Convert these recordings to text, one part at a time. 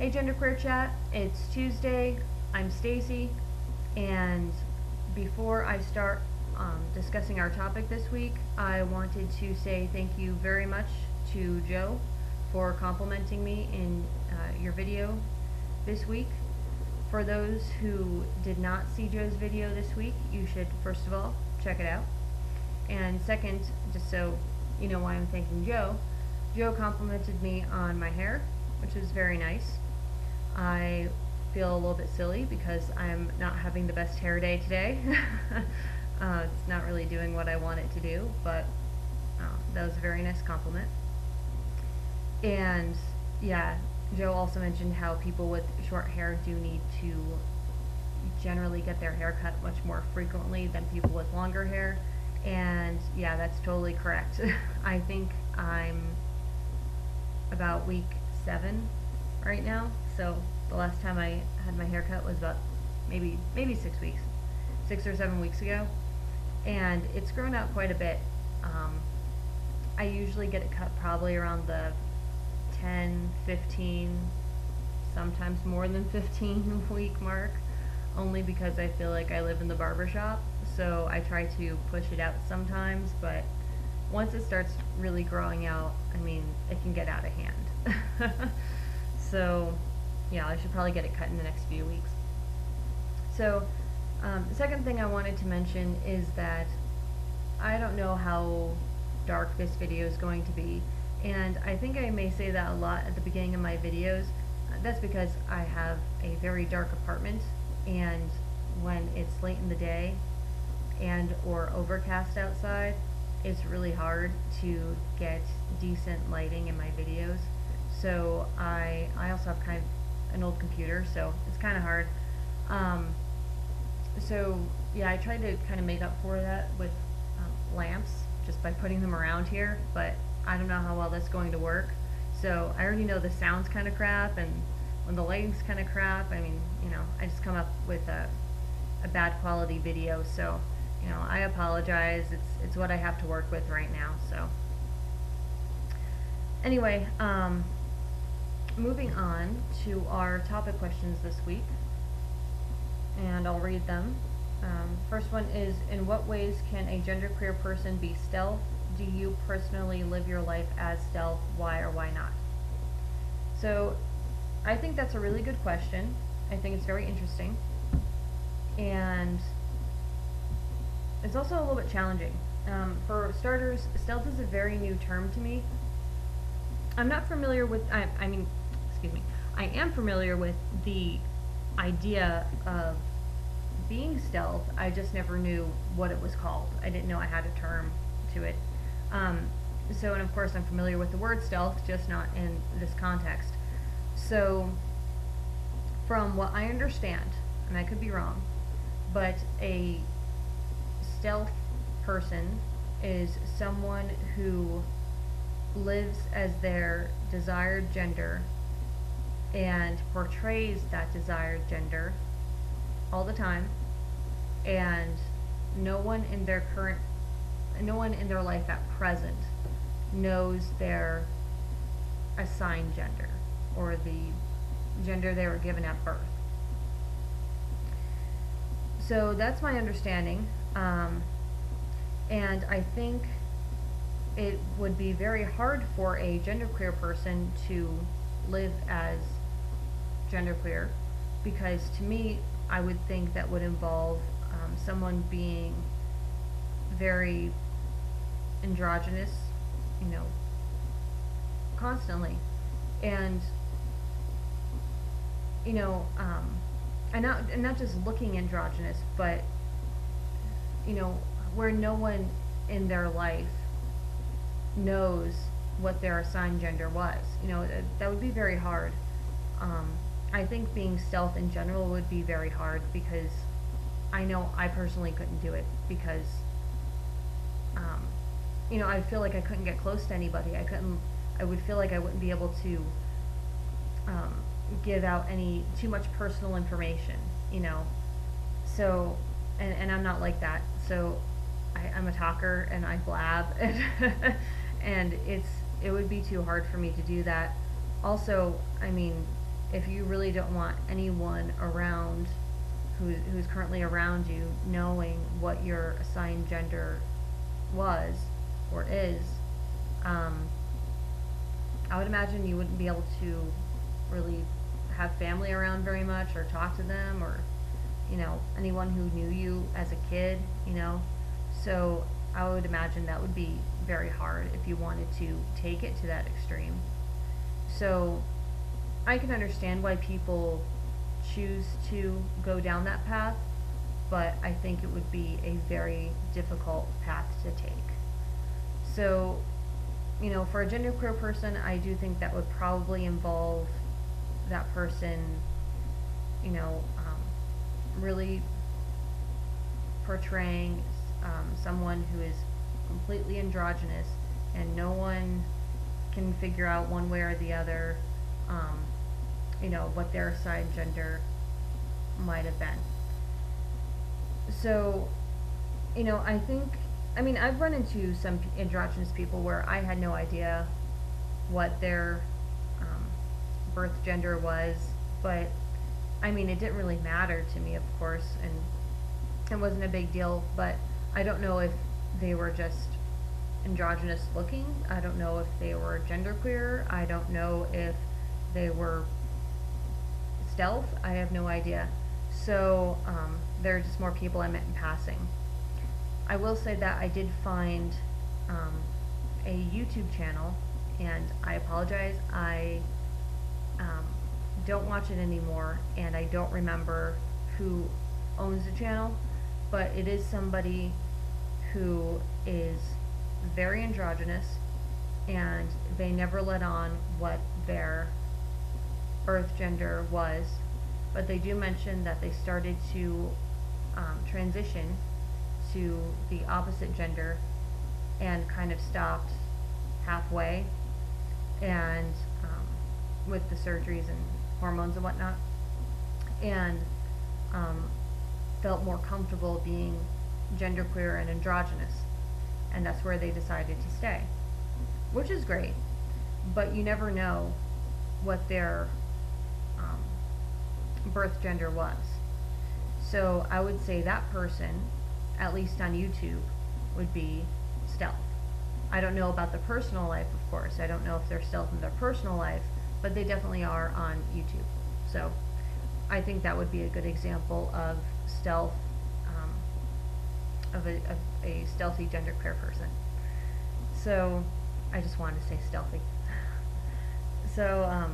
Hey Genderqueer chat, it's Tuesday, I'm Stacy, and before I start discussing our topic this week, I wanted to say thank you very much to Joe for complimenting me in your video this week. For those who did not see Joe's video this week, you should first of all check it out. And second, just so you know why I'm thanking Joe, Joe complimented me on my hair, which is very nice. I feel a little bit silly because I'm not having the best hair day today. It's not really doing what I want it to do, but that was a very nice compliment. And yeah, Joe also mentioned how people with short hair do need to generally get their hair cut much more frequently than people with longer hair. And yeah, that's totally correct. I think I'm about week 7 right now. So the last time I had my hair cut was about maybe 6 or 7 weeks ago, and it's grown out quite a bit. I usually get it cut probably around the 10, 15, sometimes more than 15 week mark, only because I feel like I live in the barber shop, so I try to push it out sometimes, but once it starts really growing out, I mean, it can get out of hand. So yeah, I should probably get it cut in the next few weeks. So the second thing I wanted to mention is that I don't know how dark this video is going to be, and I think I may say that a lot at the beginning of my videos. That's because I have a very dark apartment, and when it's late in the day and or overcast outside, it's really hard to get decent lighting in my videos. So I also have kind of an old computer, so it's kind of hard. So yeah, I tried to kind of make up for that with lamps, just by putting them around here, but I don't know how well that's going to work. So I already know the sound's kind of crap, and when the lighting's kind of crap, I mean, you know, I just come up with a bad quality video. So, you know, I apologize. It's what I have to work with right now. So anyway, moving on to our topic questions this week, and I'll read them. First one is, in what ways can a genderqueer person be stealth? Do you personally live your life as stealth? Why or why not? So I think that's a really good question. I think it's very interesting, and it's also a little bit challenging. For starters, stealth is a very new term to me. I'm not familiar with, I am familiar with the idea of being stealth. I just never knew what it was called. I didn't know I had a term to it. So, and of course I'm familiar with the word stealth, just not in this context. So, from what I understand, and I could be wrong, but a stealth person is someone who lives as their desired gender and portrays that desired gender all the time, and no one in their life at present knows their assigned gender or the gender they were given at birth. So that's my understanding, and I think it would be very hard for a genderqueer person to live as genderqueer, because to me, I would think that would involve someone being very androgynous, you know, constantly, and you know, and not just looking androgynous, but you know, where no one in their life knows what their assigned gender was. You know, that would be very hard. I think being stealth in general would be very hard, because I know I personally couldn't do it, because you know, I feel like I couldn't get close to anybody. I would feel like I wouldn't be able to give out too much personal information, you know. So, and I'm not like that. So I'm a talker and I blab, and it would be too hard for me to do that. Also, I mean, if you really don't want anyone around who's currently around you knowing what your assigned gender was or is, um, I would imagine you wouldn't be able to really have family around very much or talk to them, or anyone who knew you as a kid. So I would imagine that would be very hard if you wanted to take it to that extreme. So I can understand why people choose to go down that path, but I think it would be a very difficult path to take. So, for a genderqueer person, I do think that would probably involve that person, really portraying someone who is completely androgynous, and no one can figure out one way or the other, what their assigned gender might have been. So, I've run into some androgynous people where I had no idea what their birth gender was, but it didn't really matter to me, of course, and it wasn't a big deal, but I don't know if they were just androgynous looking. I don't know if they were genderqueer. I don't know if they were stealth. I have no idea. So there are just more people I met in passing. I will say that I did find a YouTube channel, and I apologize, I don't watch it anymore, and I don't remember who owns the channel, but it is somebody who is very androgynous, and they never let on what their birth gender was, but they do mention that they started to transition to the opposite gender and kind of stopped halfway, and with the surgeries and hormones and whatnot, and felt more comfortable being genderqueer and androgynous, and that's where they decided to stay, which is great, but you never know what their birth gender was. So I would say that person, at least on YouTube, would be stealth. I don't know about the personal life, of course. I don't know if they're stealth in their personal life, but they definitely are on YouTube. So I think that would be a good example of stealth, of a stealthy genderqueer person. So I just wanted to say stealthy. So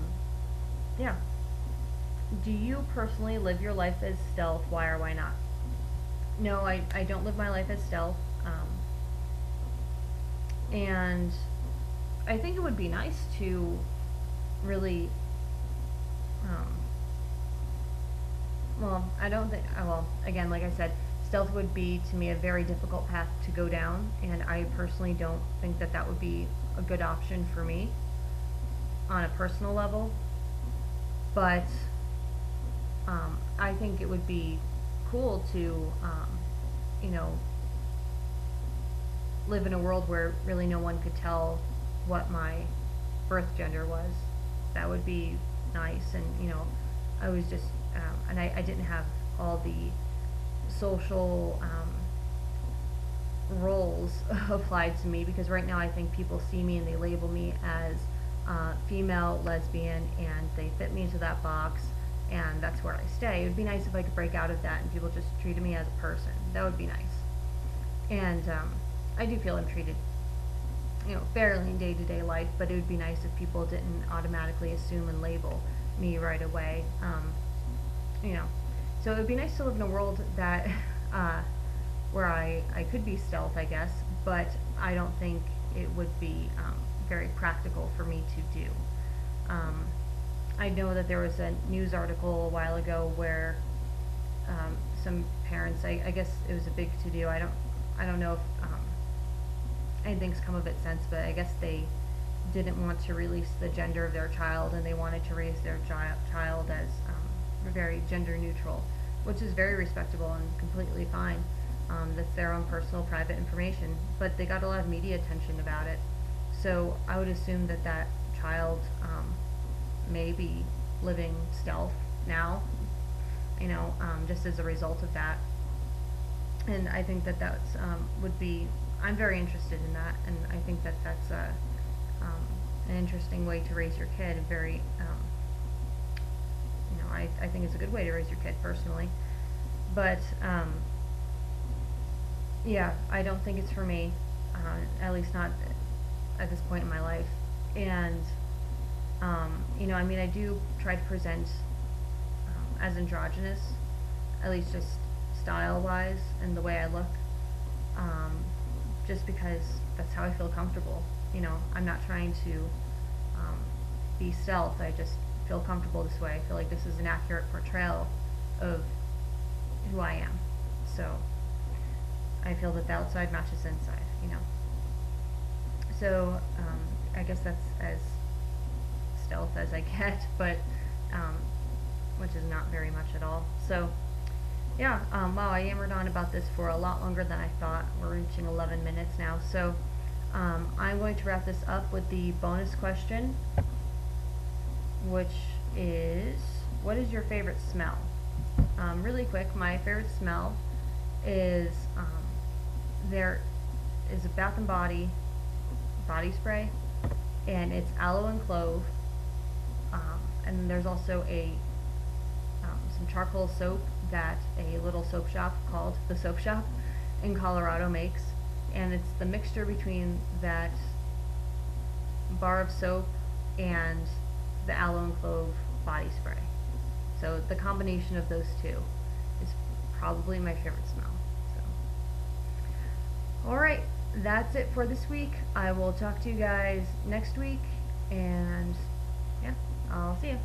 yeah. Do you personally live your life as stealth? Why or why not? No, I don't live my life as stealth. And I think it would be nice to really, I don't think, again, like I said, stealth would be, to me, a very difficult path to go down, and I personally don't think that that would be a good option for me on a personal level, but I think it would be cool to, live in a world where really no one could tell what my birth gender was. That would be nice, and I was just, and I didn't have all the social roles applied to me, because right now I think people see me and they label me as female, lesbian, and they fit me into that box, and that's where I stay. It would be nice if I could break out of that and people just treated me as a person. That would be nice. And I do feel I'm treated, fairly in day-to-day life, but it would be nice if people didn't automatically assume and label me right away. So it would be nice to live in a world that where I could be stealth, I guess, but I don't think it would be very practical for me to do. I know that there was a news article a while ago where some parents, I guess it was a big to-do. I don't know if anything's come of it since, but I guess they didn't want to release the gender of their child, and they wanted to raise their child as very gender neutral, which is very respectable and completely fine. That's their own personal private information, but they got a lot of media attention about it. So I would assume that that child may be living stealth now, just as a result of that. And I think that that's would be. I'm very interested in that, and I think that that's an interesting way to raise your kid. Very, I think it's a good way to raise your kid personally. But yeah, I don't think it's for me, at least not at this point in my life. And I do try to present as androgynous, at least just style-wise and the way I look, just because that's how I feel comfortable. I'm not trying to be stealth. I just feel comfortable this way. I feel like this is an accurate portrayal of who I am. So I feel that the outside matches the inside. So I guess that's as stealth as I get, but which is not very much at all. So yeah, wow, I yammered on about this for a lot longer than I thought. We're reaching 11 minutes now. So I'm going to wrap this up with the bonus question, which is, what is your favorite smell? Really quick, my favorite smell is, there is a Bath and Body body spray, and it's aloe and clove, and there's also some charcoal soap that a little soap shop called The Soap Shop in Colorado makes, and it's the mixture between that bar of soap and the aloe and clove body spray. So the combination of those two is probably my favorite smell. So, alright, that's it for this week. I will talk to you guys next week, and yeah, I'll see you.